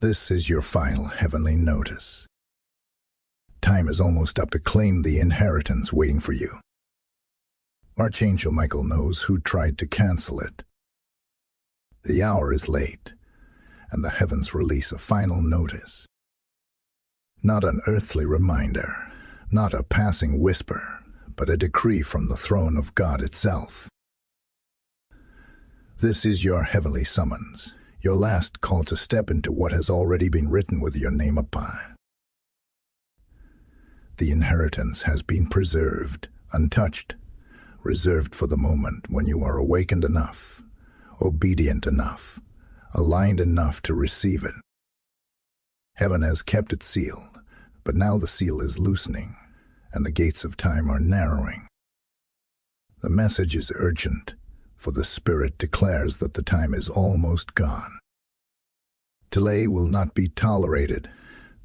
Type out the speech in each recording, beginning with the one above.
This is your final heavenly notice. Time is almost up to claim the inheritance waiting for you. Archangel Michael knows who tried to cancel it. The hour is late, and the heavens release a final notice. Not an earthly reminder, not a passing whisper, but a decree from the throne of God itself. This is your heavenly summons, your last call to step into what has already been written with your name upon. The inheritance has been preserved, untouched, reserved for the moment when you are awakened enough, obedient enough, aligned enough to receive it. Heaven has kept it sealed, but now the seal is loosening, and the gates of time are narrowing. The message is urgent, for the Spirit declares that the time is almost gone. Delay will not be tolerated.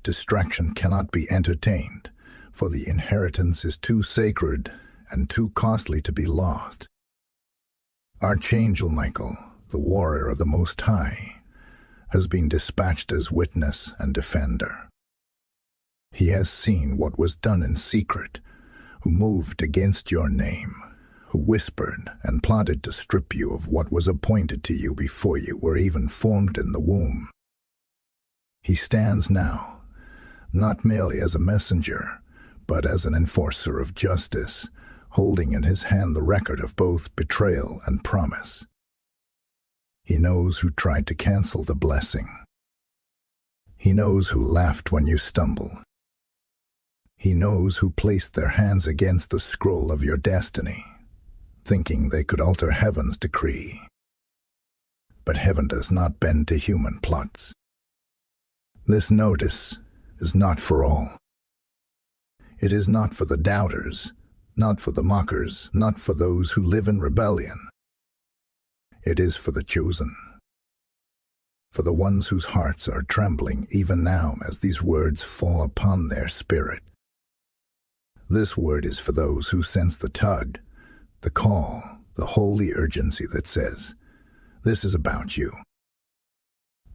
Distraction cannot be entertained, for the inheritance is too sacred and too costly to be lost. Archangel Michael, the warrior of the Most High, has been dispatched as witness and defender. He has seen what was done in secret, who moved against your name, who whispered and plotted to strip you of what was appointed to you before you were even formed in the womb. He stands now, not merely as a messenger, but as an enforcer of justice, holding in his hand the record of both betrayal and promise. He knows who tried to cancel the blessing. He knows who laughed when you stumble. He knows who placed their hands against the scroll of your destiny, thinking they could alter heaven's decree. But heaven does not bend to human plots. This notice is not for all. It is not for the doubters, not for the mockers, not for those who live in rebellion. It is for the chosen, for the ones whose hearts are trembling even now as these words fall upon their spirit. This word is for those who sense the tug, the call, the holy urgency that says, "This is about you."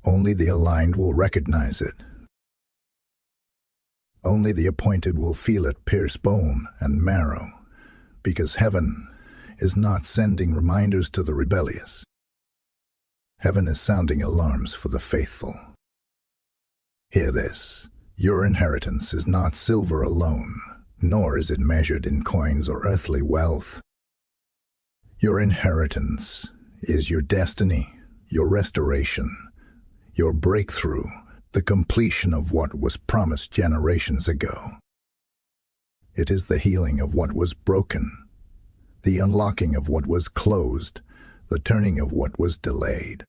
Only the aligned will recognize it. Only the appointed will feel it pierce bone and marrow, because heaven is not sending reminders to the rebellious. Heaven is sounding alarms for the faithful. Hear this: your inheritance is not silver alone, nor is it measured in coins or earthly wealth. Your inheritance is your destiny, your restoration, your breakthrough, the completion of what was promised generations ago. It is the healing of what was broken, the unlocking of what was closed, the turning of what was delayed.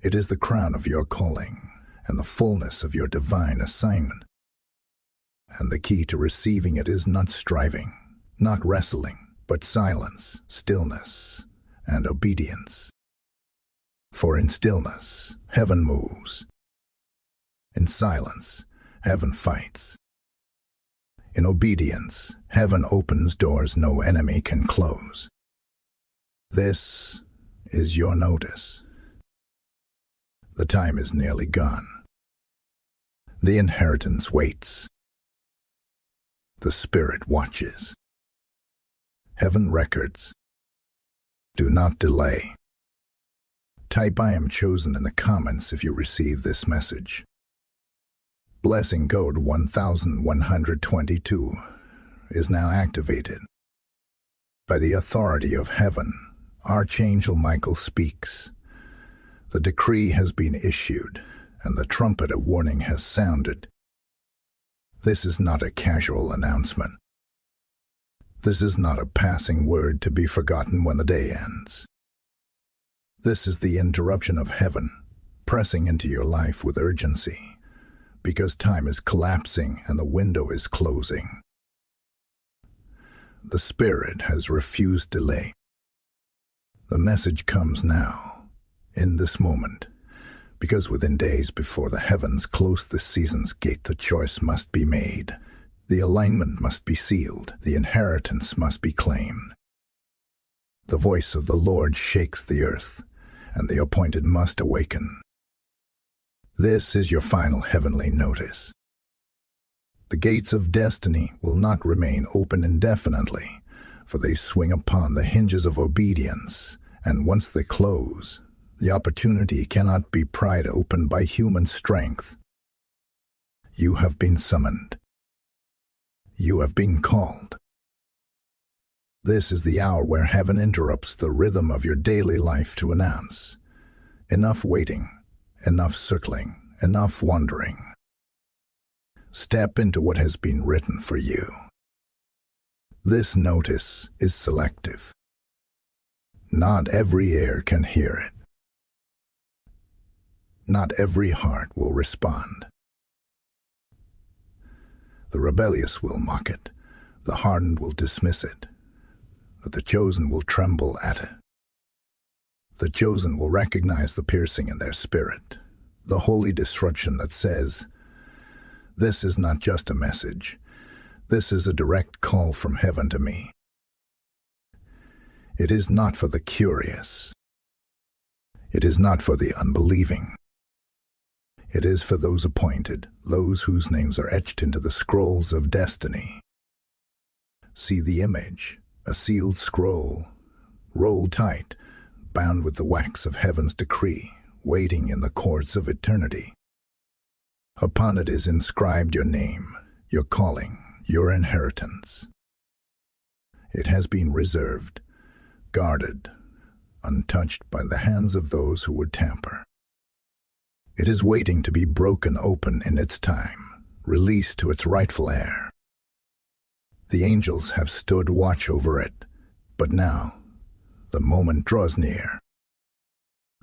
It is the crown of your calling and the fullness of your divine assignment. And the key to receiving it is not striving, not wrestling, but silence, stillness, and obedience. For in stillness, heaven moves. In silence, heaven fights. In obedience, heaven opens doors no enemy can close. This is your notice. The time is nearly gone. The inheritance waits. The Spirit watches. Heaven records. Do not delay. Type "I am chosen" in the comments if you receive this message. Blessing code 1122 is now activated. By the authority of heaven, Archangel Michael speaks. The decree has been issued, and the trumpet of warning has sounded. This is not a casual announcement. This is not a passing word to be forgotten when the day ends. This is the interruption of heaven, pressing into your life with urgency, because time is collapsing and the window is closing. The Spirit has refused delay. The message comes now, in this moment, because within days before the heavens close the season's gate, the choice must be made. The alignment must be sealed. The inheritance must be claimed. The voice of the Lord shakes the earth, and the appointed must awaken. This is your final heavenly notice. The gates of destiny will not remain open indefinitely, for they swing upon the hinges of obedience, and once they close, the opportunity cannot be pried open by human strength. You have been summoned. You have been called. This is the hour where heaven interrupts the rhythm of your daily life to announce, enough waiting, enough circling, enough wandering. Step into what has been written for you. This notice is selective. Not every ear can hear it. Not every heart will respond. The rebellious will mock it, the hardened will dismiss it, but the chosen will tremble at it. The chosen will recognize the piercing in their spirit, the holy destruction that says, "This is not just a message, this is a direct call from heaven to me." It is not for the curious. It is not for the unbelieving. It is for those appointed, those whose names are etched into the scrolls of destiny. See the image, a sealed scroll, rolled tight, bound with the wax of heaven's decree, waiting in the courts of eternity. Upon it is inscribed your name, your calling, your inheritance. It has been reserved, guarded, untouched by the hands of those who would tamper. It is waiting to be broken open in its time, released to its rightful heir. The angels have stood watch over it, but now the moment draws near.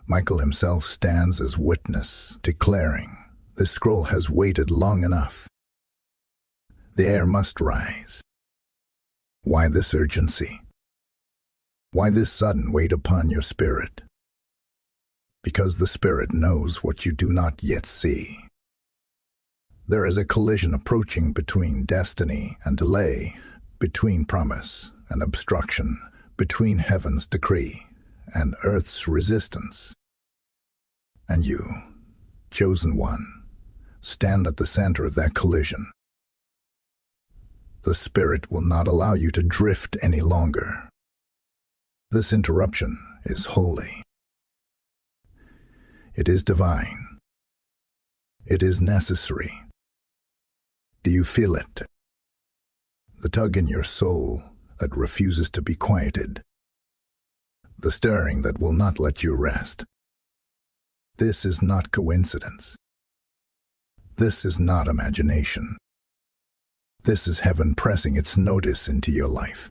Michael himself stands as witness, declaring, "The scroll has waited long enough. The heir must rise." Why this urgency? Why this sudden weight upon your spirit? Because the Spirit knows what you do not yet see. There is a collision approaching between destiny and delay, between promise and obstruction, between heaven's decree and earth's resistance. And you, chosen one, stand at the center of that collision. The Spirit will not allow you to drift any longer. This interruption is holy. It is divine. It is necessary. Do you feel it? The tug in your soul that refuses to be quieted. The stirring that will not let you rest. This is not coincidence. This is not imagination. This is heaven pressing its notice into your life.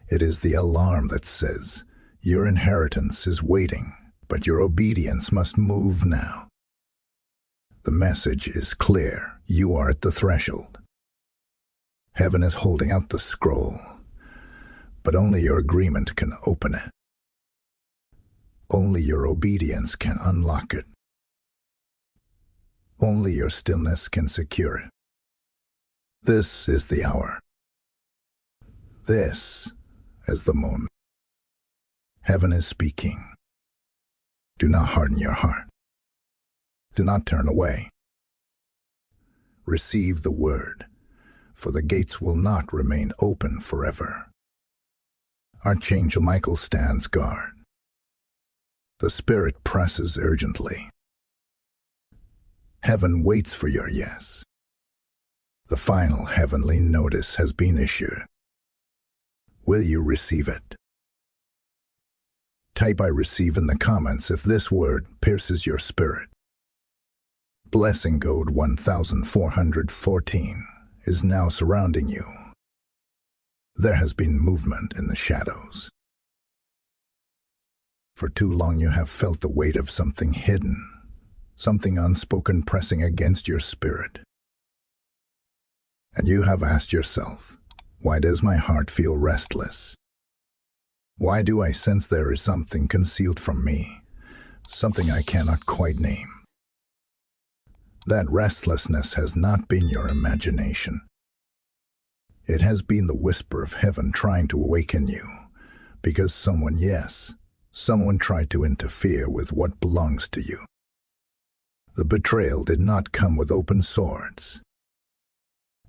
It is the alarm that says, your inheritance is waiting, but your obedience must move now. The message is clear. You are at the threshold. Heaven is holding out the scroll, but only your agreement can open it. Only your obedience can unlock it. Only your stillness can secure it. This is the hour. This is the moment. Heaven is speaking. Do not harden your heart. Do not turn away. Receive the word, for the gates will not remain open forever. Archangel Michael stands guard. The Spirit presses urgently. Heaven waits for your yes. The final heavenly notice has been issued. Will you receive it? Type "I receive" in the comments if this word pierces your spirit. Blessing code 1414 is now surrounding you. There has been movement in the shadows. For too long you have felt the weight of something hidden, something unspoken pressing against your spirit. And you have asked yourself, why does my heart feel restless? Why do I sense there is something concealed from me, something I cannot quite name? That restlessness has not been your imagination. It has been the whisper of heaven trying to awaken you, because someone tried to interfere with what belongs to you. The betrayal did not come with open swords.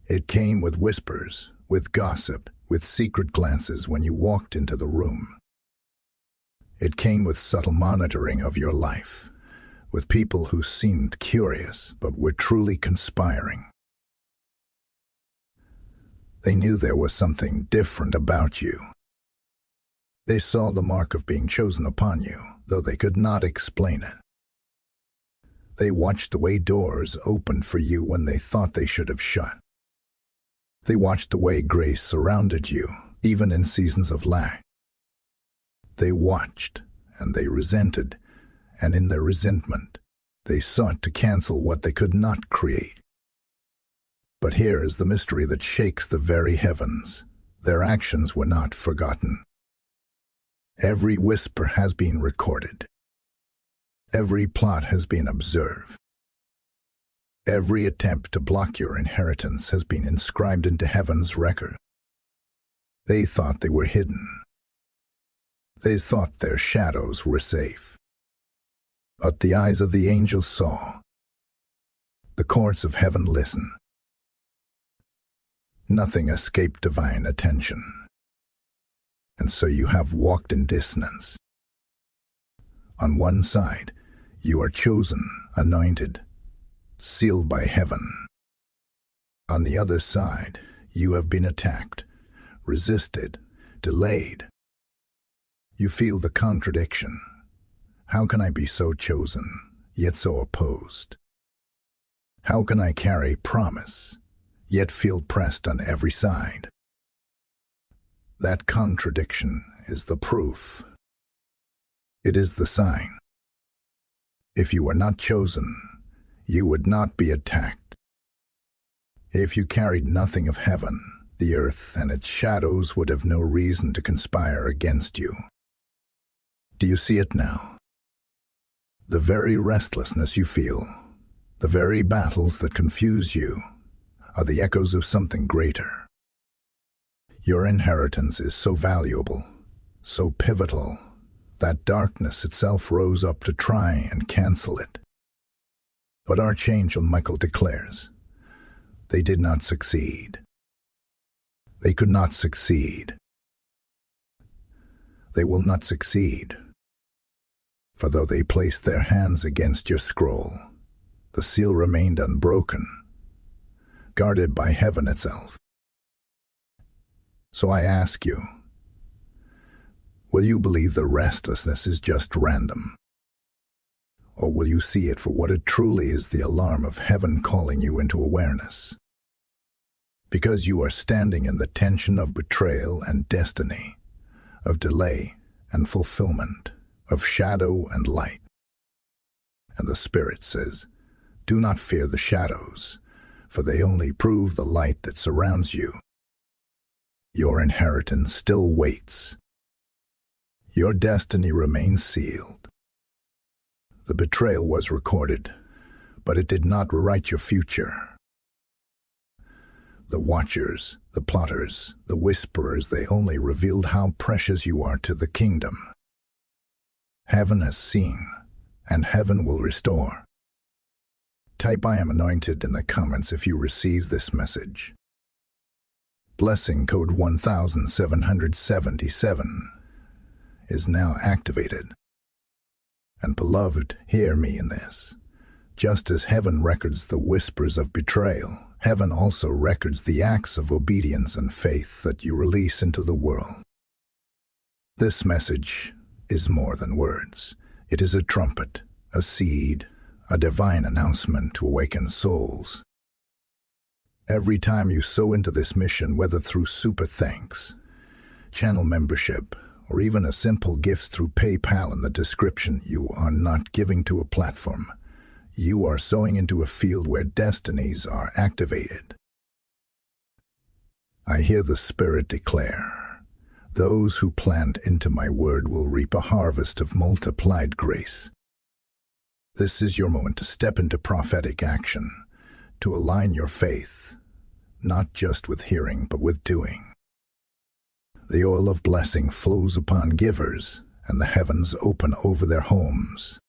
It came with whispers, with gossip, with secret glances when you walked into the room. It came with subtle monitoring of your life, with people who seemed curious but were truly conspiring. They knew there was something different about you. They saw the mark of being chosen upon you, though they could not explain it. They watched the way doors opened for you when they thought they should have shut. They watched the way grace surrounded you, even in seasons of lack. They watched, and they resented, and in their resentment, they sought to cancel what they could not create. But here is the mystery that shakes the very heavens. Their actions were not forgotten. Every whisper has been recorded. Every plot has been observed. Every attempt to block your inheritance has been inscribed into heaven's record. They thought they were hidden. They thought their shadows were safe. But the eyes of the angels saw. The courts of heaven listened. Nothing escaped divine attention. And so you have walked in dissonance. On one side, you are chosen, anointed, sealed by heaven. On the other side, you have been attacked, resisted, delayed. You feel the contradiction. How can I be so chosen, yet so opposed? How can I carry promise, yet feel pressed on every side? That contradiction is the proof. It is the sign. If you were not chosen, you would not be attacked. If you carried nothing of heaven, the earth and its shadows would have no reason to conspire against you. Do you see it now? The very restlessness you feel, the very battles that confuse you, are the echoes of something greater. Your inheritance is so valuable, so pivotal, that darkness itself rose up to try and cancel it. But Archangel Michael declares, they did not succeed. They could not succeed. They will not succeed. For though they placed their hands against your scroll, the seal remained unbroken, guarded by heaven itself. So I ask you, will you believe the restlessness is just random? Or will you see it for what it truly is, the alarm of heaven calling you into awareness? Because you are standing in the tension of betrayal and destiny, of delay and fulfillment, of shadow and light. And the Spirit says, do not fear the shadows, for they only prove the light that surrounds you. Your inheritance still waits. Your destiny remains sealed. The betrayal was recorded, but it did not rewrite your future. The watchers, the plotters, the whisperers, they only revealed how precious you are to the kingdom. Heaven has seen, and heaven will restore. Type I am anointed in the comments if you receive this message. Blessing code 1777 is now activated. And beloved, hear me in this. Just as heaven records the whispers of betrayal, heaven also records the acts of obedience and faith that you release into the world. This message is more than words. It is a trumpet, a seed, a divine announcement to awaken souls. Every time you sow into this mission, whether through super thanks, channel membership, or even a simple gift through PayPal in the description, you are not giving to a platform. You are sowing into a field where destinies are activated. I hear the Spirit declare, those who plant into my word will reap a harvest of multiplied grace. This is your moment to step into prophetic action, to align your faith, not just with hearing but with doing. The oil of blessing flows upon givers, and the heavens open over their homes.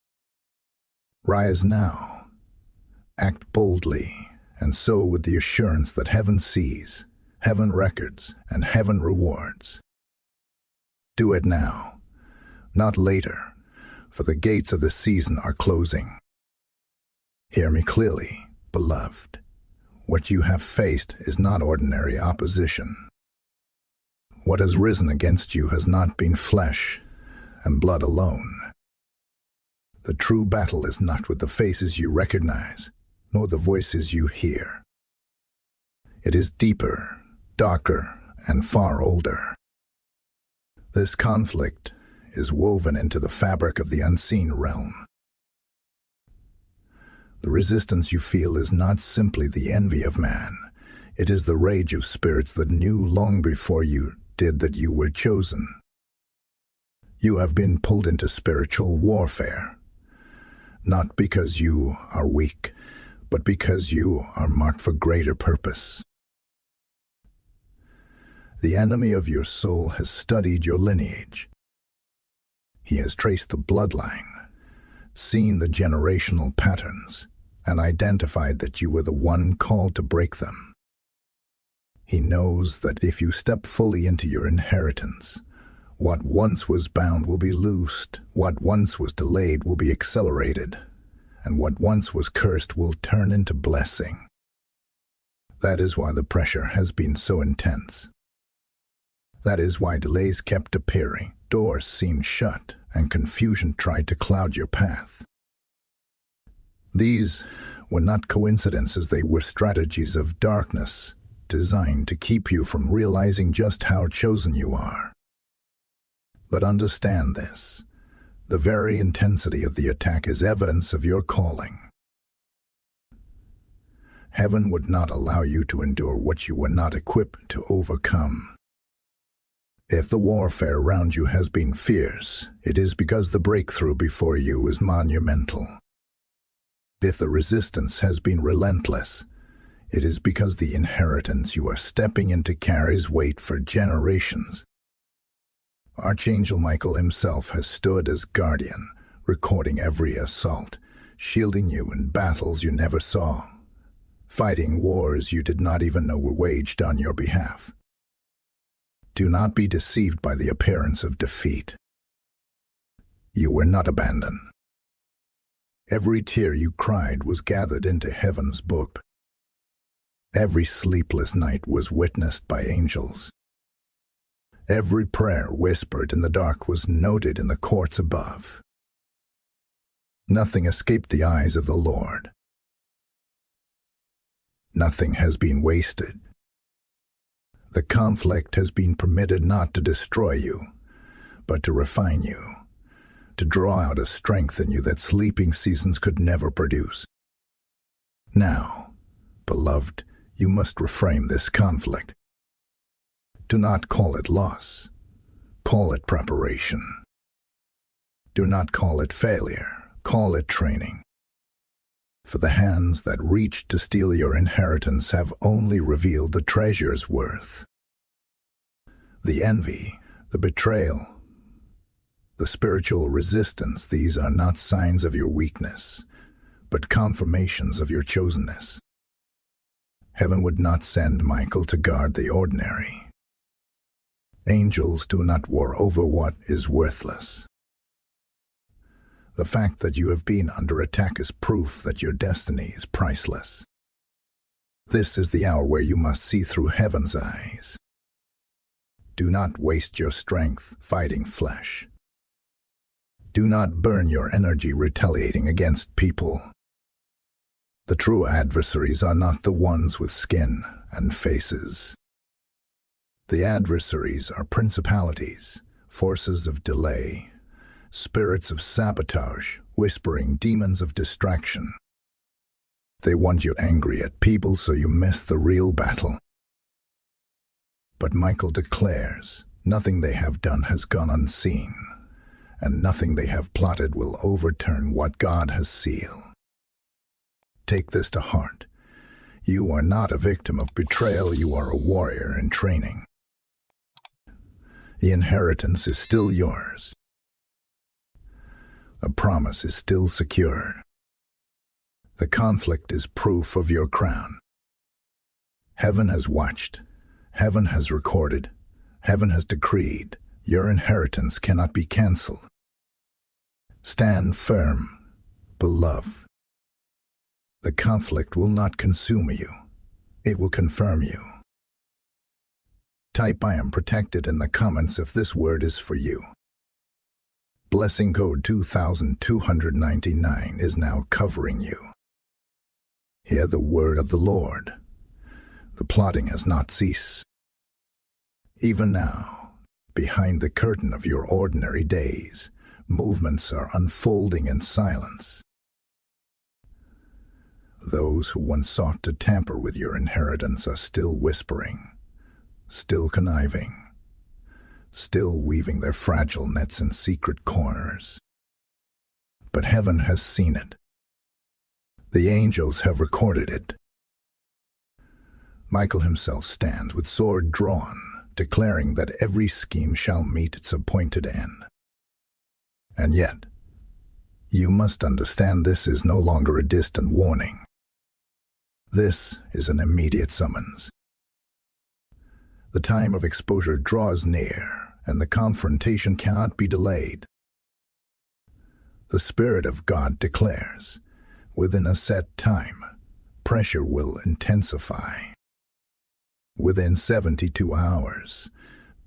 Rise now, Act boldly, and so with the assurance that heaven sees, heaven records, and heaven rewards. Do it now, not later, for the gates of the season are closing. Hear me clearly, beloved. What you have faced is not ordinary opposition. What has risen against you has not been flesh and blood alone. The true battle is not with the faces you recognize, nor the voices you hear. It is deeper, darker, and far older. This conflict is woven into the fabric of the unseen realm. The resistance you feel is not simply the envy of man. It is the rage of spirits that knew long before you did that you were chosen. You have been pulled into spiritual warfare, not because you are weak, but because you are marked for greater purpose. The enemy of your soul has studied your lineage. He has traced the bloodline, seen the generational patterns, and identified that you were the one called to break them. He knows that if you step fully into your inheritance, what once was bound will be loosed, what once was delayed will be accelerated, and what once was cursed will turn into blessing. That is why the pressure has been so intense. That is why delays kept appearing, doors seemed shut, and confusion tried to cloud your path. These were not coincidences, they were strategies of darkness, designed to keep you from realizing just how chosen you are. But understand this, the very intensity of the attack is evidence of your calling. Heaven would not allow you to endure what you were not equipped to overcome. If the warfare around you has been fierce, it is because the breakthrough before you is monumental. If the resistance has been relentless, it is because the inheritance you are stepping into carries weight for generations. Archangel Michael himself has stood as guardian, recording every assault, shielding you in battles you never saw, fighting wars you did not even know were waged on your behalf. Do not be deceived by the appearance of defeat. You were not abandoned. Every tear you cried was gathered into heaven's book. Every sleepless night was witnessed by angels. Every prayer whispered in the dark was noted in the courts above. Nothing escaped the eyes of the Lord. Nothing has been wasted. The conflict has been permitted not to destroy you, but to refine you, to draw out a strength in you that sleeping seasons could never produce. Now, beloved, you must reframe this conflict. Do not call it loss. Call it preparation. Do not call it failure. Call it training. For the hands that reached to steal your inheritance have only revealed the treasure's worth. The envy, the betrayal, the spiritual resistance, these are not signs of your weakness, but confirmations of your chosenness. Heaven would not send Michael to guard the ordinary. Angels do not war over what is worthless. The fact that you have been under attack is proof that your destiny is priceless. This is the hour where you must see through heaven's eyes. Do not waste your strength fighting flesh. Do not burn your energy retaliating against people. The true adversaries are not the ones with skin and faces. The adversaries are principalities, forces of delay, spirits of sabotage, whispering demons of distraction. They want you angry at people so you miss the real battle. But Michael declares, nothing they have done has gone unseen, and nothing they have plotted will overturn what God has sealed. Take this to heart. You are not a victim of betrayal, you are a warrior in training. The inheritance is still yours. A promise is still secure. The conflict is proof of your crown. Heaven has watched. Heaven has recorded. Heaven has decreed. Your inheritance cannot be cancelled. Stand firm, beloved. The conflict will not consume you. It will confirm you. Type "I am protected" in the comments if this word is for you. Blessing code 2299 is now covering you. Hear the word of the Lord. The plotting has not ceased. Even now, behind the curtain of your ordinary days, movements are unfolding in silence. Those who once sought to tamper with your inheritance are still whispering, still conniving, still weaving their fragile nets in secret corners. But heaven has seen it. The angels have recorded it. Michael himself stands with sword drawn, declaring that every scheme shall meet its appointed end. And yet, you must understand this is no longer a distant warning. This is an immediate summons. The time of exposure draws near, and the confrontation cannot be delayed. The Spirit of God declares, within a set time, pressure will intensify. Within 72 hours,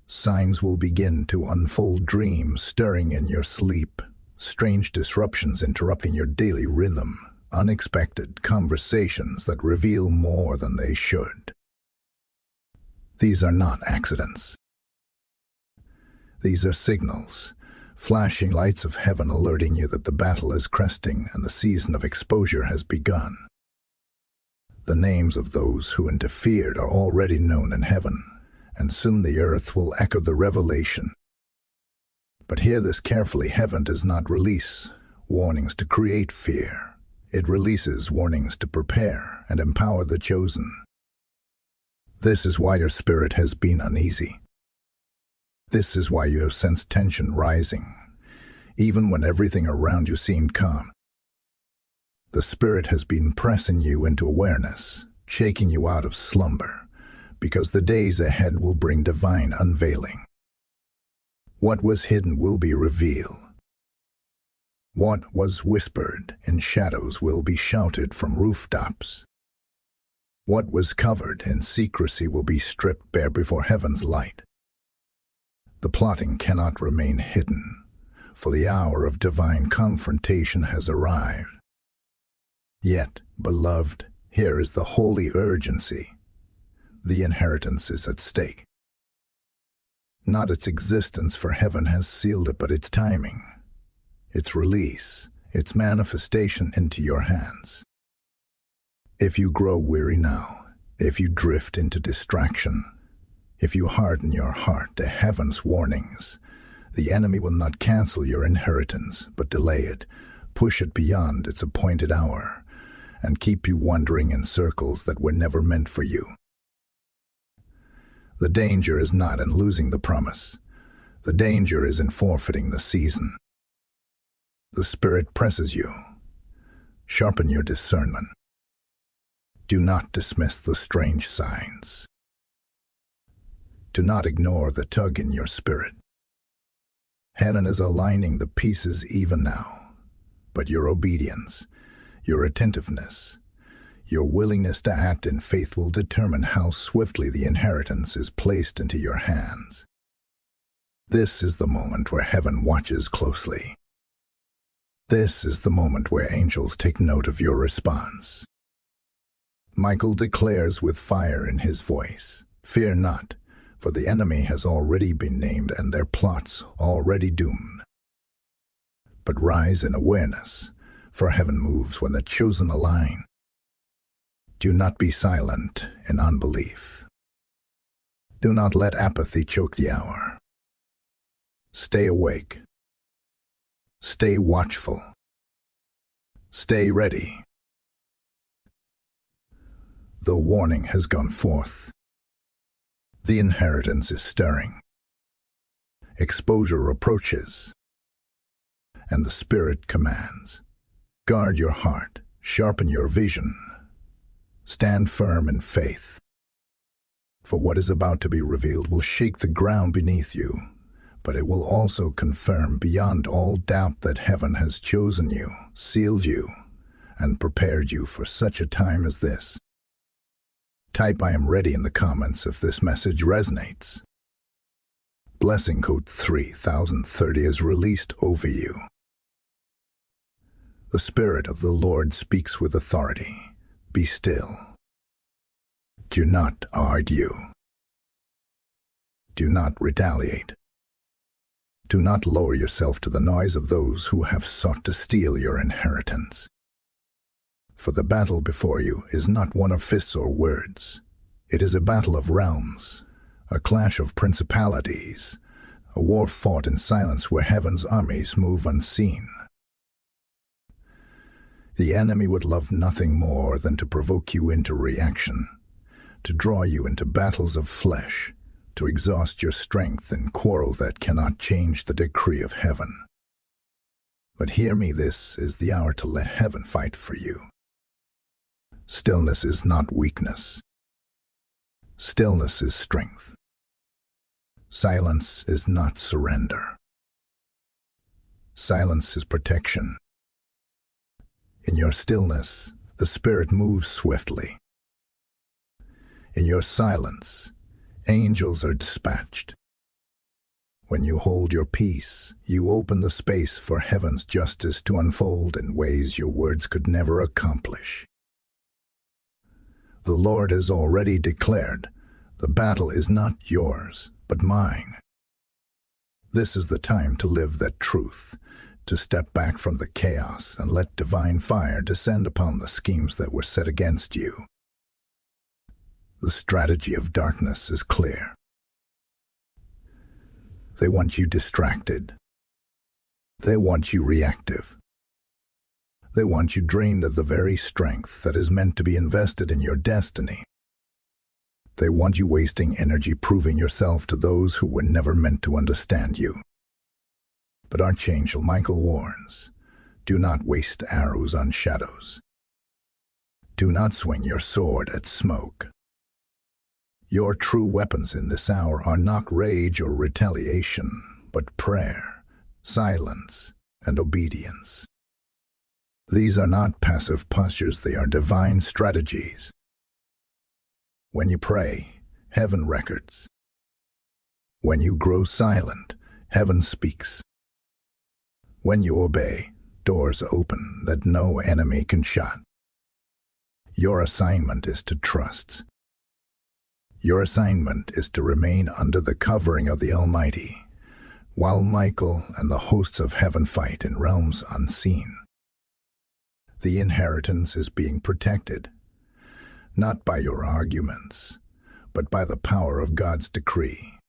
signs will begin to unfold, dreams stirring in your sleep, strange disruptions interrupting your daily rhythm, unexpected conversations that reveal more than they should. These are not accidents. These are signals, flashing lights of heaven alerting you that the battle is cresting and the season of exposure has begun. The names of those who interfered are already known in heaven, and soon the earth will echo the revelation. But hear this carefully: heaven does not release warnings to create fear. It releases warnings to prepare and empower the chosen. This is why your spirit has been uneasy. This is why you have sensed tension rising, even when everything around you seemed calm. The Spirit has been pressing you into awareness, shaking you out of slumber, because the days ahead will bring divine unveiling. What was hidden will be revealed. What was whispered in shadows will be shouted from rooftops. What was covered in secrecy will be stripped bare before heaven's light. The plotting cannot remain hidden, for the hour of divine confrontation has arrived. Yet, beloved, here is the holy urgency. The inheritance is at stake. Not its existence, for heaven has sealed it, but its timing, its release, its manifestation into your hands. If you grow weary now, if you drift into distraction, if you harden your heart to heaven's warnings, the enemy will not cancel your inheritance, but delay it, push it beyond its appointed hour, and keep you wandering in circles that were never meant for you. The danger is not in losing the promise. The danger is in forfeiting the season. The Spirit presses you. Sharpen your discernment. Do not dismiss the strange signs. Do not ignore the tug in your spirit. Heaven is aligning the pieces even now, but your obedience, your attentiveness, your willingness to act in faith will determine how swiftly the inheritance is placed into your hands. This is the moment where heaven watches closely. This is the moment where angels take note of your response. Michael declares with fire in his voice, "Fear not, for the enemy has already been named and their plots already doomed. But rise in awareness, for heaven moves when the chosen align. Do not be silent in unbelief. Do not let apathy choke the hour. Stay awake. Stay watchful. Stay ready. The warning has gone forth. The inheritance is stirring. Exposure approaches. And the Spirit commands, guard your heart, Sharpen your vision. Stand firm in faith. For what is about to be revealed will shake the ground beneath you, but it will also confirm beyond all doubt that heaven has chosen you, sealed you, and prepared you for such a time as this. Type "I am ready" in the comments if this message resonates. Blessing code 3030 is released over you. The Spirit of the Lord speaks with authority. Be still. Do not argue. Do not retaliate. Do not lower yourself to the noise of those who have sought to steal your inheritance. For the battle before you is not one of fists or words. It is a battle of realms, a clash of principalities, a war fought in silence where heaven's armies move unseen. The enemy would love nothing more than to provoke you into reaction, to draw you into battles of flesh, to exhaust your strength in quarrel that cannot change the decree of heaven. But hear me, this is the hour to let heaven fight for you. Stillness is not weakness. Stillness is strength. Silence is not surrender. Silence is protection. In your stillness, the Spirit moves swiftly. In your silence, angels are dispatched. When you hold your peace, you open the space for heaven's justice to unfold in ways your words could never accomplish. The Lord has already declared, the battle is not yours, but mine. This is the time to live that truth, to step back from the chaos and let divine fire descend upon the schemes that were set against you. The strategy of darkness is clear. They want you distracted. They want you reactive. They want you drained of the very strength that is meant to be invested in your destiny. They want you wasting energy proving yourself to those who were never meant to understand you. But Archangel Michael warns, do not waste arrows on shadows. Do not swing your sword at smoke. Your true weapons in this hour are not rage or retaliation, but prayer, silence, and obedience. These are not passive postures, they are divine strategies. When you pray, heaven records. When you grow silent, heaven speaks. When you obey, doors open that no enemy can shut. Your assignment is to trust. Your assignment is to remain under the covering of the Almighty, while Michael and the hosts of heaven fight in realms unseen. The inheritance is being protected, not by your arguments, but by the power of God's decree.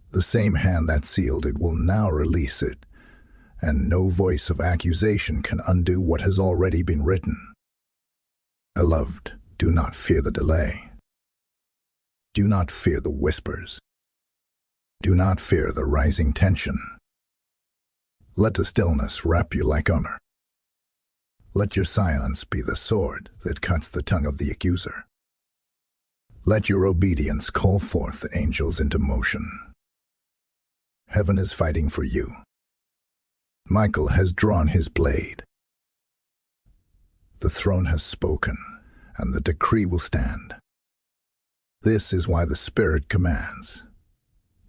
The same hand that sealed it will now release it, and no voice of accusation can undo what has already been written. Beloved, do not fear the delay. Do not fear the whispers. Do not fear the rising tension. Let the stillness wrap you like armor. Let your silence be the sword that cuts the tongue of the accuser. Let your obedience call forth the angels into motion. Heaven is fighting for you. Michael has drawn his blade. The throne has spoken, and the decree will stand. This is why the Spirit commands,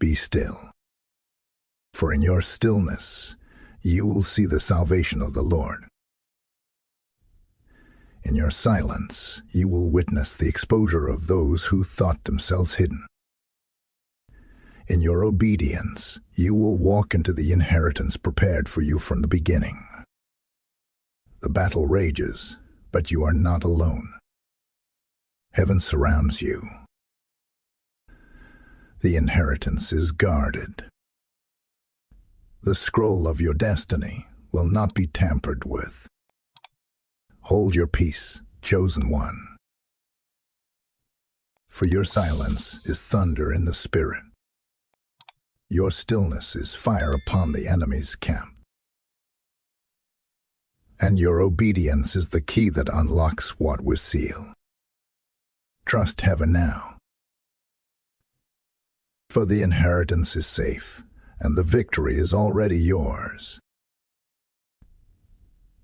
be still. For in your stillness, you will see the salvation of the Lord. In your silence, you will witness the exposure of those who thought themselves hidden. In your obedience, you will walk into the inheritance prepared for you from the beginning. The battle rages, but you are not alone. Heaven surrounds you. The inheritance is guarded. The scroll of your destiny will not be tampered with. Hold your peace, chosen one. For your silence is thunder in the Spirit. Your stillness is fire upon the enemy's camp. And your obedience is the key that unlocks what was sealed. Trust heaven now. For the inheritance is safe, and the victory is already yours.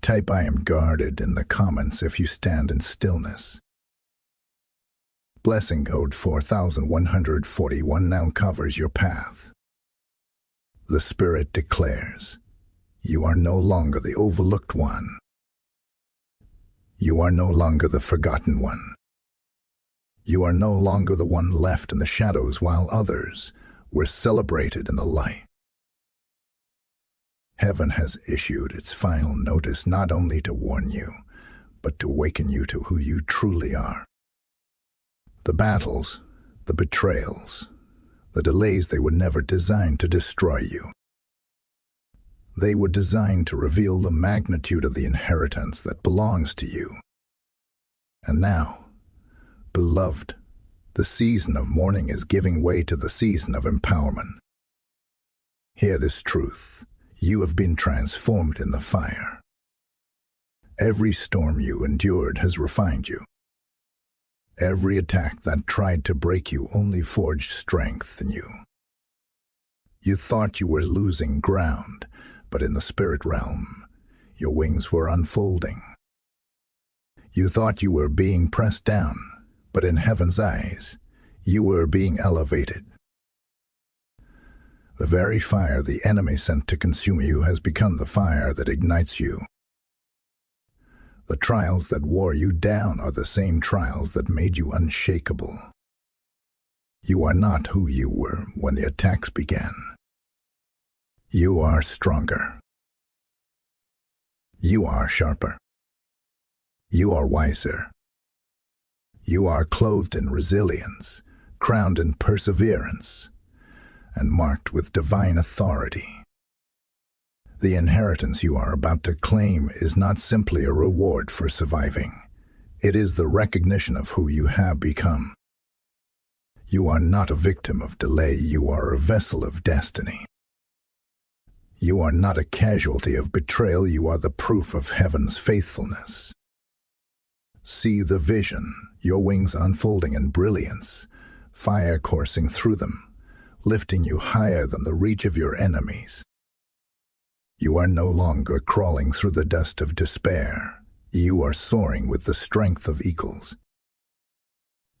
Type "I am guarded" in the comments if you stand in stillness. Blessing code 4141 now covers your path. The Spirit declares, you are no longer the overlooked one. You are no longer the forgotten one. You are no longer the one left in the shadows while others were celebrated in the light. Heaven has issued its final notice not only to warn you, but to awaken you to who you truly are. The battles, the betrayals, the delays, they were never designed to destroy you. They were designed to reveal the magnitude of the inheritance that belongs to you. And now, beloved, the season of mourning is giving way to the season of empowerment. Hear this truth. You have been transformed in the fire. Every storm you endured has refined you. Every attack that tried to break you only forged strength in you. You thought you were losing ground, but in the spirit realm, your wings were unfolding. You thought you were being pressed down, but in heaven's eyes, you were being elevated. The very fire the enemy sent to consume you has become the fire that ignites you. The trials that wore you down are the same trials that made you unshakable. You are not who you were when the attacks began. You are stronger. You are sharper. You are wiser. You are clothed in resilience, crowned in perseverance, and marked with divine authority. The inheritance you are about to claim is not simply a reward for surviving. It is the recognition of who you have become. You are not a victim of delay, you are a vessel of destiny. You are not a casualty of betrayal, you are the proof of heaven's faithfulness. See the vision, your wings unfolding in brilliance, fire coursing through them, lifting you higher than the reach of your enemies. You are no longer crawling through the dust of despair. You are soaring with the strength of eagles.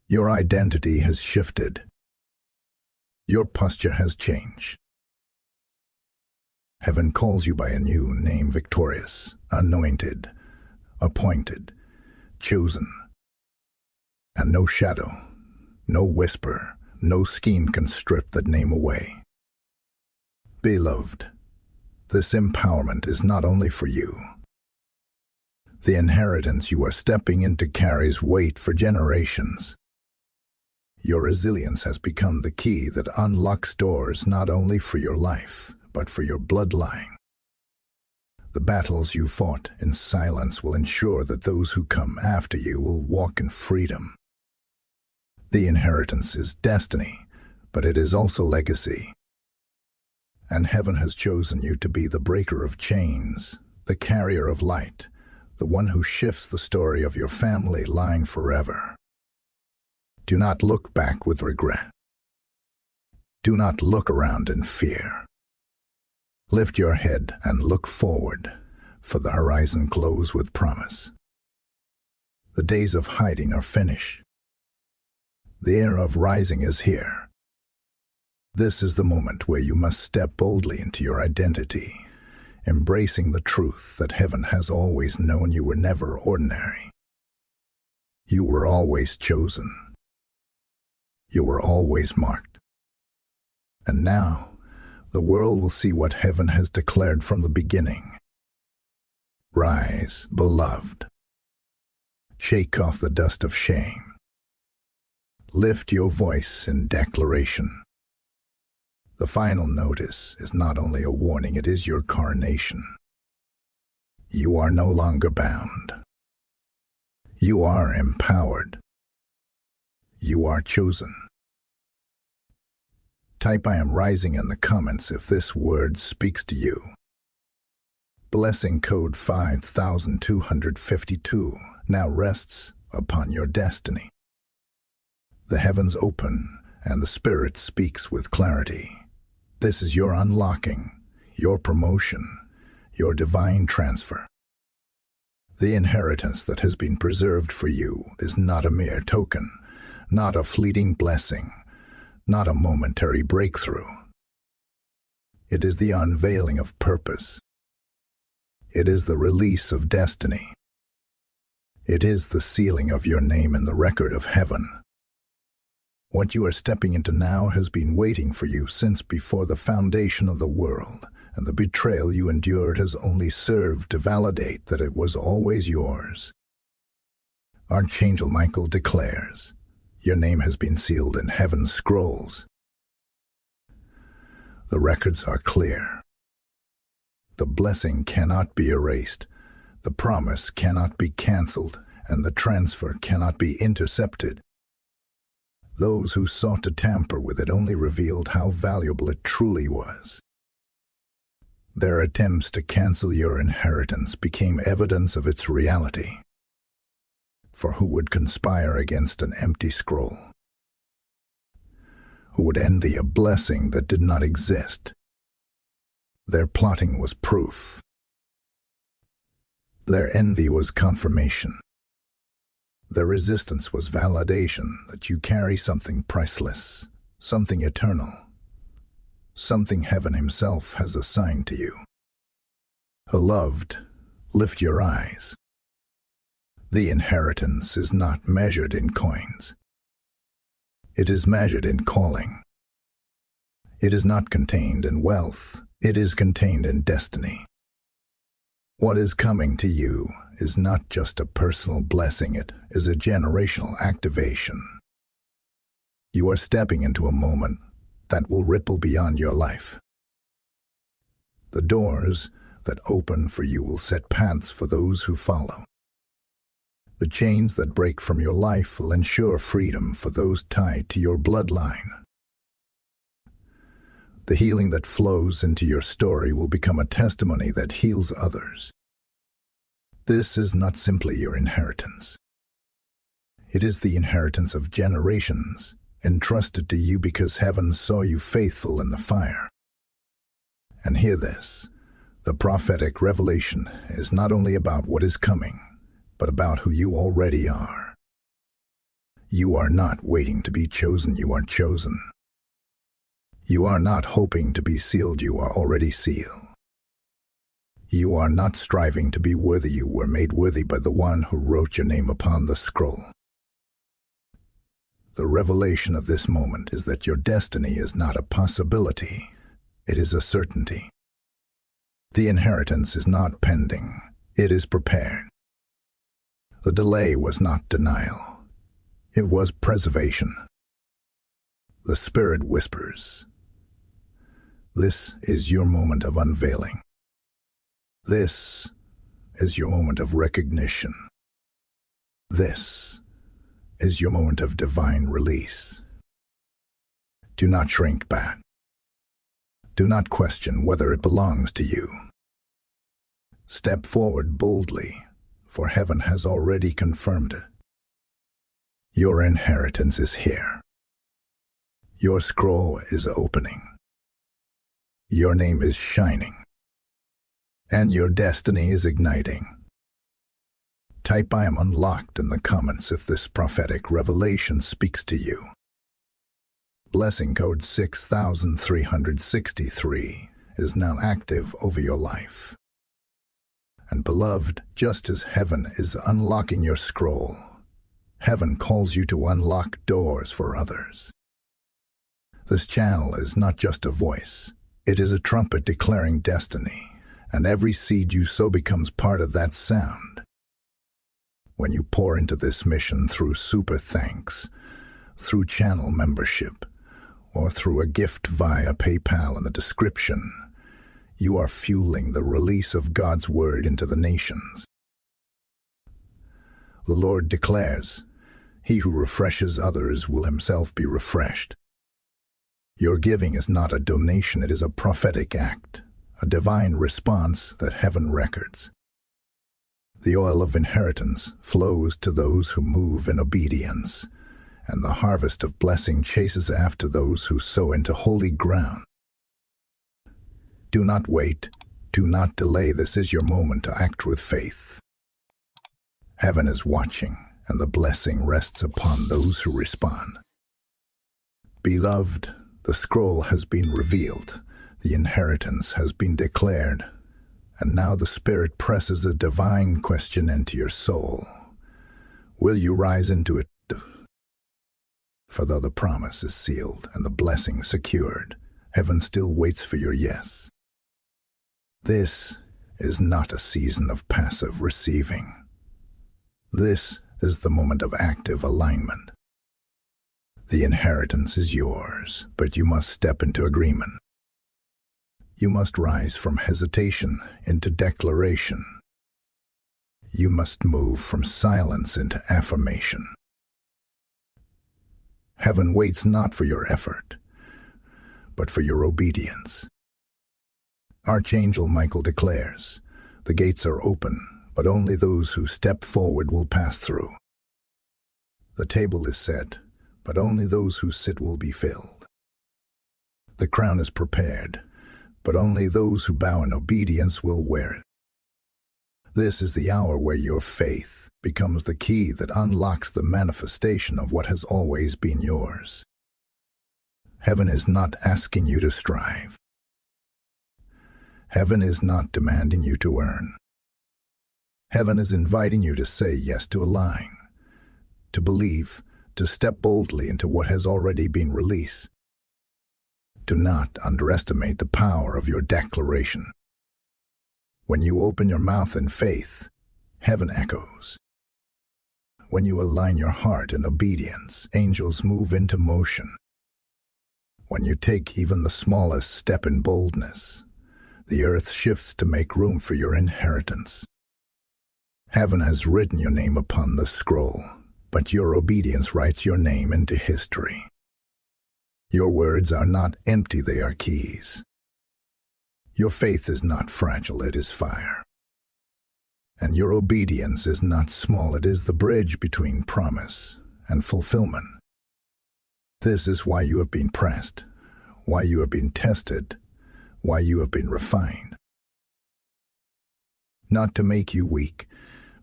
Your identity has shifted. Your posture has changed. Heaven calls you by a new name: victorious, anointed, appointed, chosen. And no shadow, no whisper, no scheme can strip that name away. Beloved, this empowerment is not only for you. The inheritance you are stepping into carries weight for generations. Your resilience has become the key that unlocks doors not only for your life, but for your bloodline. The battles you fought in silence will ensure that those who come after you will walk in freedom. The inheritance is destiny, but it is also legacy. And heaven has chosen you to be the breaker of chains, the carrier of light, the one who shifts the story of your family line forever. Do not look back with regret. Do not look around in fear. Lift your head and look forward, for the horizon glows with promise. The days of hiding are finished. The era of rising is here. This is the moment where you must step boldly into your identity, embracing the truth that heaven has always known you were never ordinary. You were always chosen. You were always marked. And now, the world will see what heaven has declared from the beginning. Rise, beloved. Shake off the dust of shame. Lift your voice in declaration. The final notice is not only a warning, it is your coronation. You are no longer bound. You are empowered. You are chosen. Type "I am rising" in the comments if this word speaks to you. Blessing code 5252 now rests upon your destiny. The heavens open, and the Spirit speaks with clarity. This is your unlocking, your promotion, your divine transfer. The inheritance that has been preserved for you is not a mere token, not a fleeting blessing, not a momentary breakthrough. It is the unveiling of purpose. It is the release of destiny. It is the sealing of your name in the record of heaven. What you are stepping into now has been waiting for you since before the foundation of the world, and the betrayal you endured has only served to validate that it was always yours. Archangel Michael declares, your name has been sealed in heaven's scrolls. The records are clear. The blessing cannot be erased, the promise cannot be canceled, and the transfer cannot be intercepted. Those who sought to tamper with it only revealed how valuable it truly was. Their attempts to cancel your inheritance became evidence of its reality. For who would conspire against an empty scroll? Who would envy a blessing that did not exist? Their plotting was proof. Their envy was confirmation. Their resistance was validation that you carry something priceless, something eternal, something heaven himself has assigned to you. Beloved, lift your eyes. The inheritance is not measured in coins. It is measured in calling. It is not contained in wealth. It is contained in destiny. What is coming to you is not just a personal blessing, it is a generational activation. You are stepping into a moment that will ripple beyond your life. The doors that open for you will set paths for those who follow. The chains that break from your life will ensure freedom for those tied to your bloodline. The healing that flows into your story will become a testimony that heals others. This is not simply your inheritance. It is the inheritance of generations, entrusted to you because heaven saw you faithful in the fire. And hear this, the prophetic revelation is not only about what is coming, but about who you already are. You are not waiting to be chosen, you are chosen. You are not hoping to be sealed, you are already sealed. You are not striving to be worthy, you were made worthy by the one who wrote your name upon the scroll. The revelation of this moment is that your destiny is not a possibility, it is a certainty. The inheritance is not pending, it is prepared. The delay was not denial, it was preservation. The Spirit whispers, this is your moment of unveiling. This is your moment of recognition. This is your moment of divine release. Do not shrink back. Do not question whether it belongs to you. Step forward boldly, for heaven has already confirmed it. Your inheritance is here. Your scroll is opening. Your name is shining. And your destiny is igniting. Type I am unlocked in the comments if this prophetic revelation speaks to you. Blessing code 6363 is now active over your life. And beloved, just as heaven is unlocking your scroll, heaven calls you to unlock doors for others. This channel is not just a voice, it is a trumpet declaring destiny, and every seed you sow becomes part of that sound. When you pour into this mission through super thanks, through channel membership, or through a gift via PayPal in the description, you are fueling the release of God's word into the nations. The Lord declares, he who refreshes others will himself be refreshed. Your giving is not a donation, it is a prophetic act, a divine response that heaven records. The oil of inheritance flows to those who move in obedience, and the harvest of blessing chases after those who sow into holy ground. Do not wait. Do not delay. This is your moment to act with faith. Heaven is watching, and the blessing rests upon those who respond. Beloved, the scroll has been revealed. The inheritance has been declared. And now the Spirit presses a divine question into your soul. Will you rise into it? For though the promise is sealed and the blessing secured, heaven still waits for your yes. This is not a season of passive receiving. This is the moment of active alignment. The inheritance is yours, but you must step into agreement. You must rise from hesitation into declaration. You must move from silence into affirmation. Heaven waits not for your effort, but for your obedience. Archangel Michael declares, "The gates are open, but only those who step forward will pass through. The table is set, but only those who sit will be filled. The crown is prepared, but only those who bow in obedience will wear it." This is the hour where your faith becomes the key that unlocks the manifestation of what has always been yours. Heaven is not asking you to strive. Heaven is not demanding you to earn. Heaven is inviting you to say yes to align, to believe, to step boldly into what has already been released. Do not underestimate the power of your declaration. When you open your mouth in faith, heaven echoes. When you align your heart in obedience, angels move into motion. When you take even the smallest step in boldness, the earth shifts to make room for your inheritance. Heaven has written your name upon the scroll, but your obedience writes your name into history. Your words are not empty, they are keys. Your faith is not fragile, it is fire. And your obedience is not small, it is the bridge between promise and fulfillment. This is why you have been pressed, why you have been tested, why you have been refined. Not to make you weak,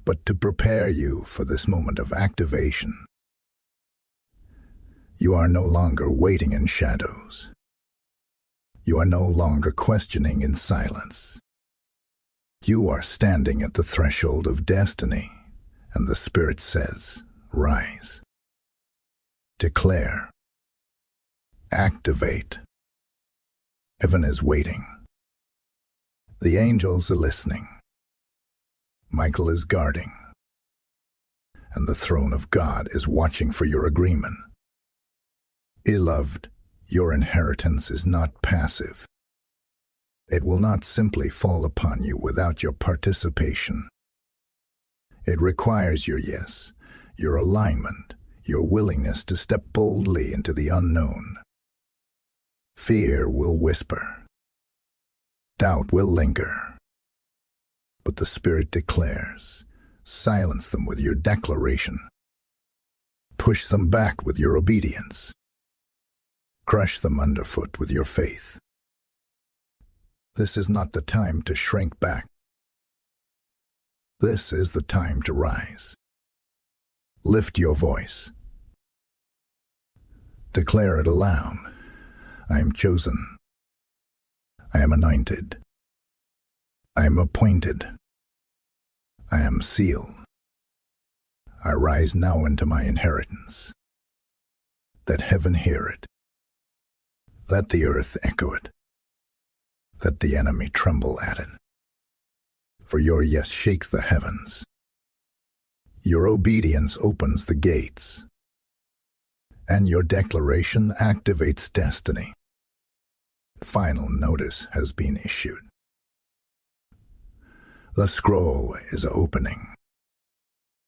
but to prepare you for this moment of activation. You are no longer waiting in shadows. You are no longer questioning in silence. You are standing at the threshold of destiny, and the Spirit says, "Rise." Declare. Activate. Heaven is waiting. The angels are listening. Michael is guarding. And the throne of God is watching for your agreement. Beloved, your inheritance is not passive. It will not simply fall upon you without your participation. It requires your yes, your alignment, your willingness to step boldly into the unknown. Fear will whisper. Doubt will linger. But the Spirit declares, silence them with your declaration. Push them back with your obedience. Crush them underfoot with your faith. This is not the time to shrink back. This is the time to rise. Lift your voice. Declare it aloud. I am chosen. I am anointed. I am appointed. I am sealed. I rise now into my inheritance. Let heaven hear it. Let the earth echo it. Let the enemy tremble at it. For your yes shakes the heavens. Your obedience opens the gates. And your declaration activates destiny. Final notice has been issued. The scroll is opening.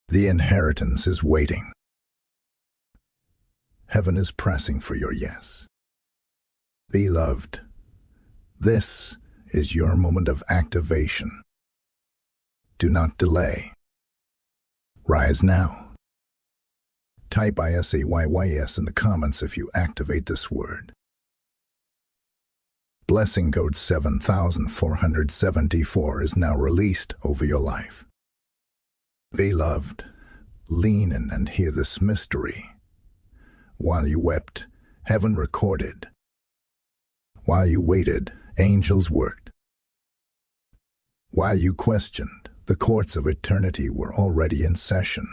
The inheritance is waiting. Heaven is pressing for your yes. Beloved, this is your moment of activation. Do not delay. Rise now. Type ISAYYS in the comments if you activate this word. Blessing code 7474 is now released over your life. Beloved, lean in and hear this mystery. While you wept, heaven recorded. While you waited, angels worked. While you questioned, the courts of eternity were already in session.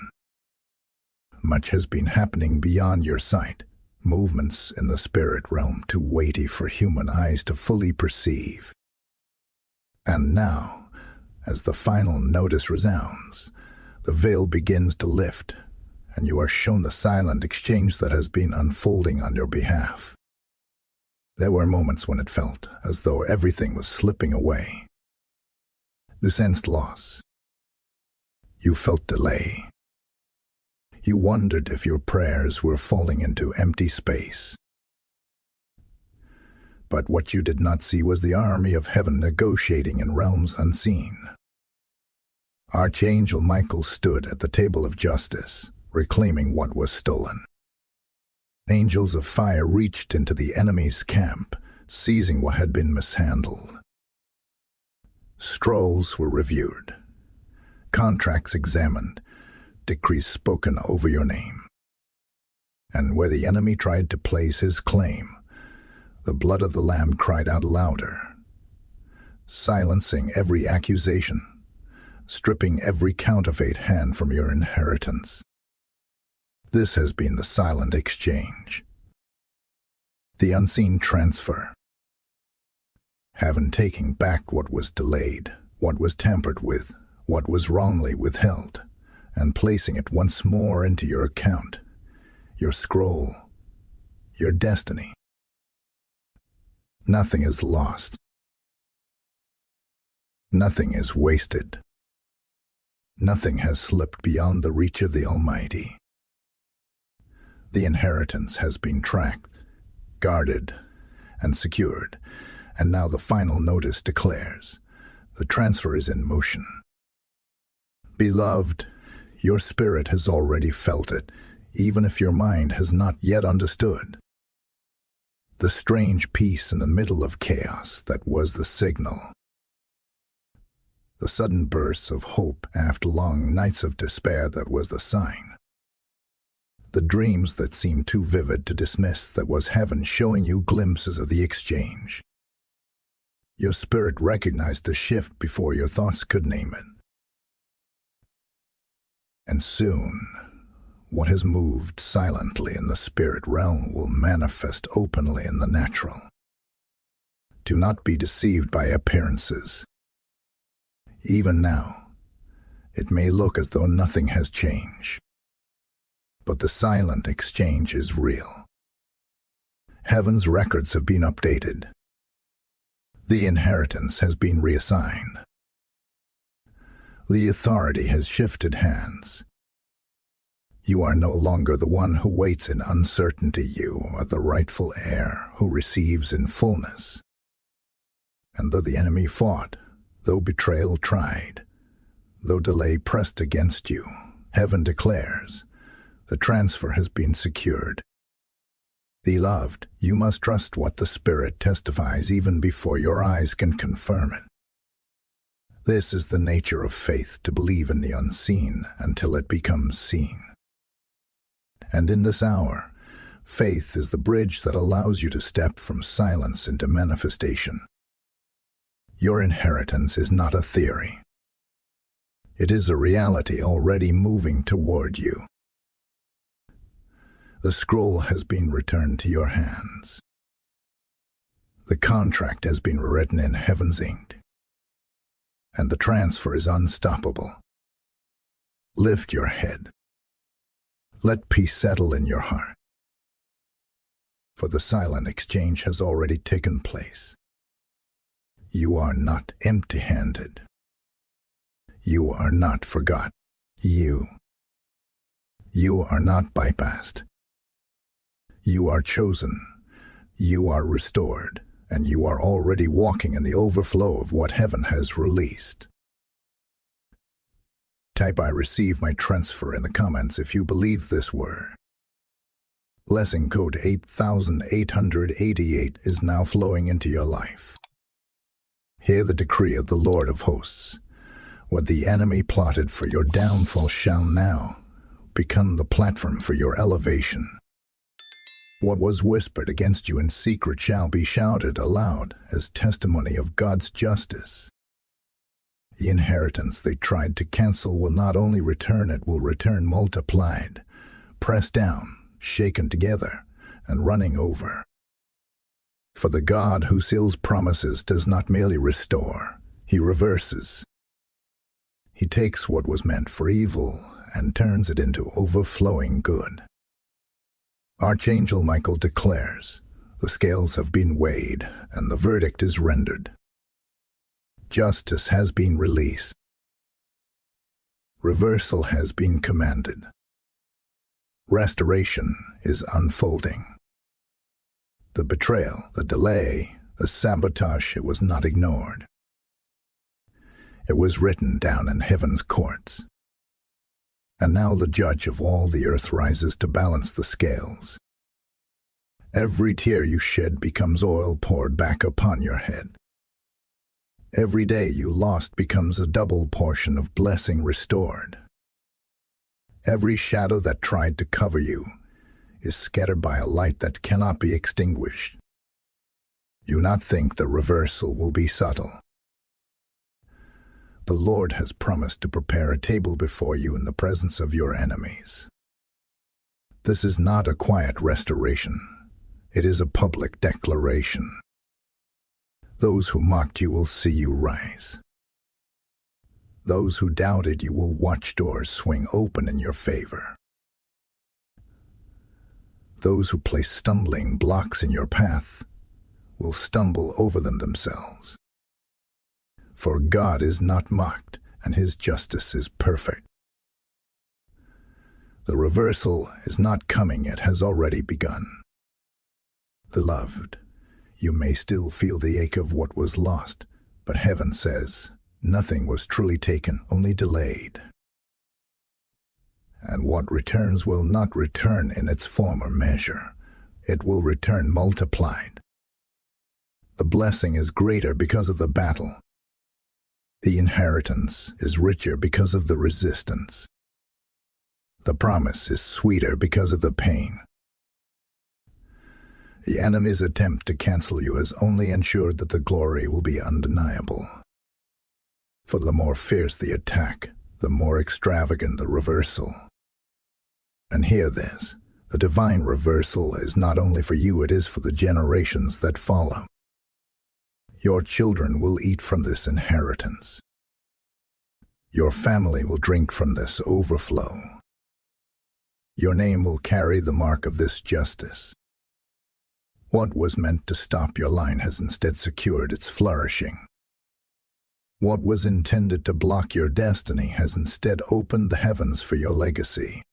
Much has been happening beyond your sight, movements in the spirit realm too weighty for human eyes to fully perceive. And now, as the final notice resounds, the veil begins to lift, and you are shown the silent exchange that has been unfolding on your behalf. There were moments when it felt as though everything was slipping away. You sensed loss. You felt delay. You wondered if your prayers were falling into empty space. But what you did not see was the army of heaven negotiating in realms unseen. Archangel Michael stood at the table of justice, reclaiming what was stolen. Angels of fire reached into the enemy's camp, seizing what had been mishandled. Scrolls were reviewed, contracts examined, decrees spoken over your name. And where the enemy tried to place his claim, the blood of the Lamb cried out louder, silencing every accusation, stripping every counterfeit hand from your inheritance. This has been the silent exchange, the unseen transfer. Heaven taking back what was delayed, what was tampered with, what was wrongly withheld, and placing it once more into your account, your scroll, your destiny. Nothing is lost. Nothing is wasted. Nothing has slipped beyond the reach of the Almighty. The inheritance has been tracked, guarded, and secured, and now the final notice declares, the transfer is in motion. Beloved, your spirit has already felt it, even if your mind has not yet understood. The strange peace in the middle of chaos that was the signal. The sudden bursts of hope after long nights of despair that was the sign. The dreams that seemed too vivid to dismiss that was heaven showing you glimpses of the exchange. Your spirit recognized the shift before your thoughts could name it. And soon, what has moved silently in the spirit realm will manifest openly in the natural. Do not be deceived by appearances. Even now, it may look as though nothing has changed. But the silent exchange is real. Heaven's records have been updated. The inheritance has been reassigned. The authority has shifted hands. You are no longer the one who waits in uncertainty. You are the rightful heir who receives in fullness. And though the enemy fought, though betrayal tried, though delay pressed against you, heaven declares, the transfer has been secured. Beloved, you must trust what the Spirit testifies even before your eyes can confirm it. This is the nature of faith, to believe in the unseen until it becomes seen. And in this hour, faith is the bridge that allows you to step from silence into manifestation. Your inheritance is not a theory. It is a reality already moving toward you. The scroll has been returned to your hands. The contract has been written in heaven's ink. And the transfer is unstoppable. Lift your head. Let peace settle in your heart. For the silent exchange has already taken place. You are not empty-handed. You are not forgotten. You are not bypassed. You are chosen. You are restored. and you are already walking in the overflow of what heaven has released. Type "I receive my transfer" in the comments if you believe this word. Blessing code 8888 is now flowing into your life. Hear the decree of the Lord of hosts. What the enemy plotted for your downfall shall now become the platform for your elevation. What was whispered against you in secret shall be shouted aloud as testimony of God's justice. The inheritance they tried to cancel will not only return, it will return multiplied, pressed down, shaken together, and running over. For the God who seals promises does not merely restore, he reverses. He takes what was meant for evil and turns it into overflowing good. Archangel Michael declares, the scales have been weighed and the verdict is rendered. Justice has been released. Reversal has been commanded. Restoration is unfolding. The betrayal, the delay, the sabotage, it was not ignored. It was written down in heaven's courts. And now the judge of all the earth rises to balance the scales. Every tear you shed becomes oil poured back upon your head. Every day you lost becomes a double portion of blessing restored. Every shadow that tried to cover you is scattered by a light that cannot be extinguished. Do not think the reversal will be subtle. The Lord has promised to prepare a table before you in the presence of your enemies. This is not a quiet restoration. It is a public declaration. Those who mocked you will see you rise. Those who doubted you will watch doors swing open in your favor. Those who place stumbling blocks in your path will stumble over them themselves. For God is not mocked, and his justice is perfect. The reversal is not coming, it has already begun. Beloved, you may still feel the ache of what was lost, but heaven says, nothing was truly taken, only delayed. And what returns will not return in its former measure. It will return multiplied. The blessing is greater because of the battle. The inheritance is richer because of the resistance. The promise is sweeter because of the pain. The enemy's attempt to cancel you has only ensured that the glory will be undeniable. For the more fierce the attack, the more extravagant the reversal. And hear this, the divine reversal is not only for you, it is for the generations that follow. Your children will eat from this inheritance. Your family will drink from this overflow. Your name will carry the mark of this justice. What was meant to stop your line has instead secured its flourishing. What was intended to block your destiny has instead opened the heavens for your legacy.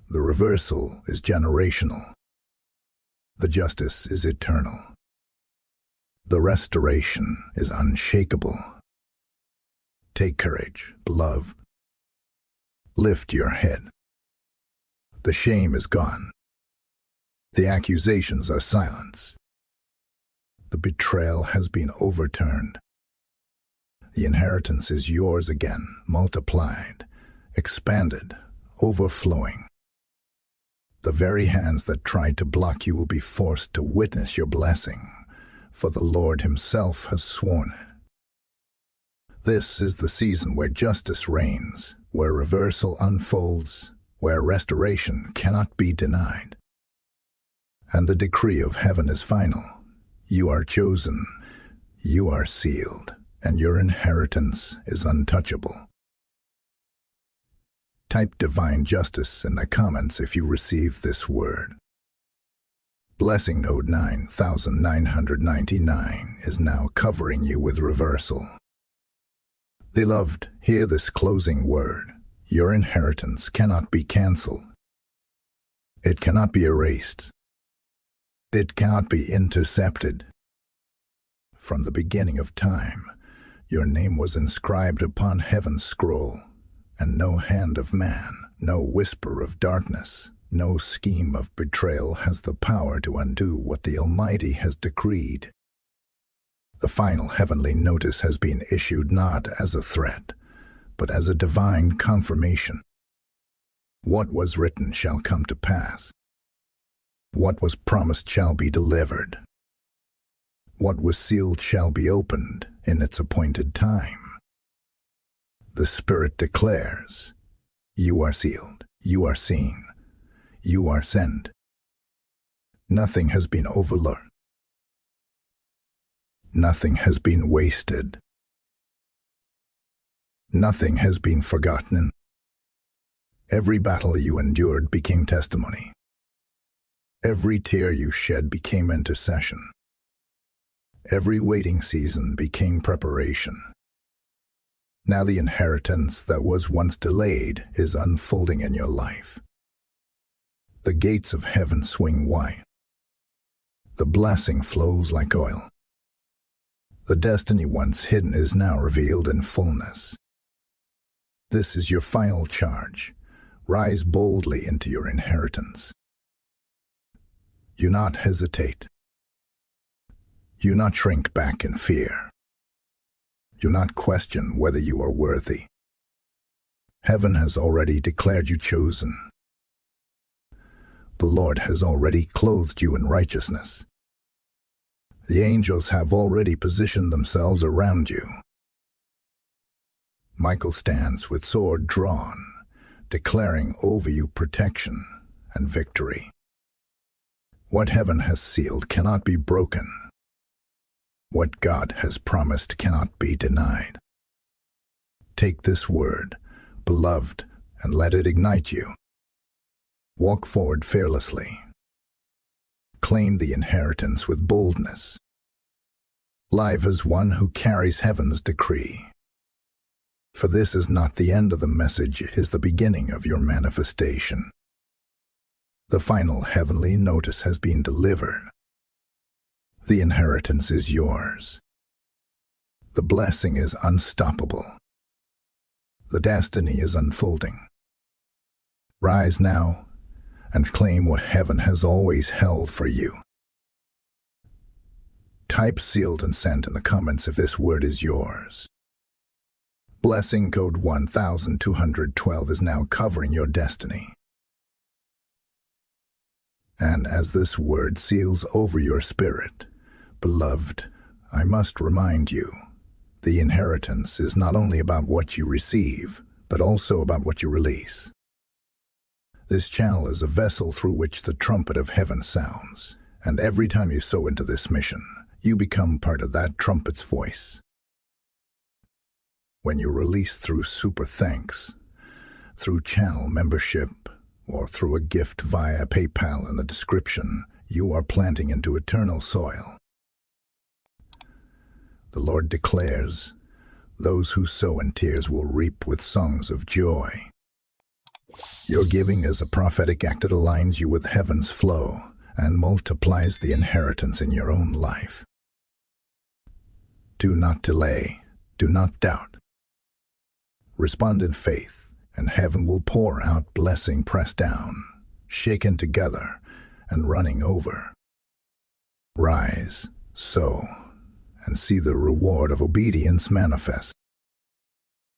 The reversal is generational. The justice is eternal. The restoration is unshakable. Take courage, beloved. Lift your head. The shame is gone. The accusations are silenced. The betrayal has been overturned. The inheritance is yours again, multiplied, expanded, overflowing. The very hands that tried to block you will be forced to witness your blessing, for the Lord himself has sworn it. This is the season where justice reigns, where reversal unfolds, where restoration cannot be denied. And the decree of heaven is final. You are chosen, you are sealed, and your inheritance is untouchable. Type divine justice in the comments if you receive this word. Blessing node 9999 is now covering you with reversal. Beloved, hear this closing word. Your inheritance cannot be cancelled. It cannot be erased. It cannot be intercepted. From the beginning of time, your name was inscribed upon heaven's scroll, and no hand of man, no whisper of darkness, no scheme of betrayal has the power to undo what the Almighty has decreed. The final heavenly notice has been issued not as a threat, but as a divine confirmation. What was written shall come to pass. What was promised shall be delivered. What was sealed shall be opened in its appointed time. The Spirit declares, you are sealed, you are seen, you are sent. Nothing has been overlooked. Nothing has been wasted. Nothing has been forgotten. Every battle you endured became testimony. Every tear you shed became intercession. Every waiting season became preparation. Now the inheritance that was once delayed is unfolding in your life. The gates of heaven swing wide. The blessing flows like oil. The destiny once hidden is now revealed in fullness. This is your final charge. Rise boldly into your inheritance. Do not hesitate. Do not shrink back in fear. Do not question whether you are worthy. Heaven has already declared you chosen. The Lord has already clothed you in righteousness. The angels have already positioned themselves around you. Michael stands with sword drawn, declaring over you protection and victory. What heaven has sealed cannot be broken. What God has promised cannot be denied. Take this word, beloved, and let it ignite you. Walk forward fearlessly. Claim the inheritance with boldness. Live as one who carries heaven's decree. For this is not the end of the message, it is the beginning of your manifestation. The final heavenly notice has been delivered. The inheritance is yours. The blessing is unstoppable. The destiny is unfolding. Rise now and claim what heaven has always held for you. Type sealed and sent in the comments if this word is yours. Blessing code 1212 is now covering your destiny. And as this word seals over your spirit, beloved, I must remind you, the inheritance is not only about what you receive, but also about what you release. This channel is a vessel through which the trumpet of heaven sounds, and every time you sow into this mission, you become part of that trumpet's voice. When you release through super thanks, through channel membership, or through a gift via PayPal in the description, you are planting into eternal soil. The Lord declares, those who sow in tears will reap with songs of joy. Your giving is a prophetic act that aligns you with heaven's flow and multiplies the inheritance in your own life. Do not delay, do not doubt. Respond in faith, and heaven will pour out blessing pressed down, shaken together, and running over. Rise, sow, and see the reward of obedience manifest.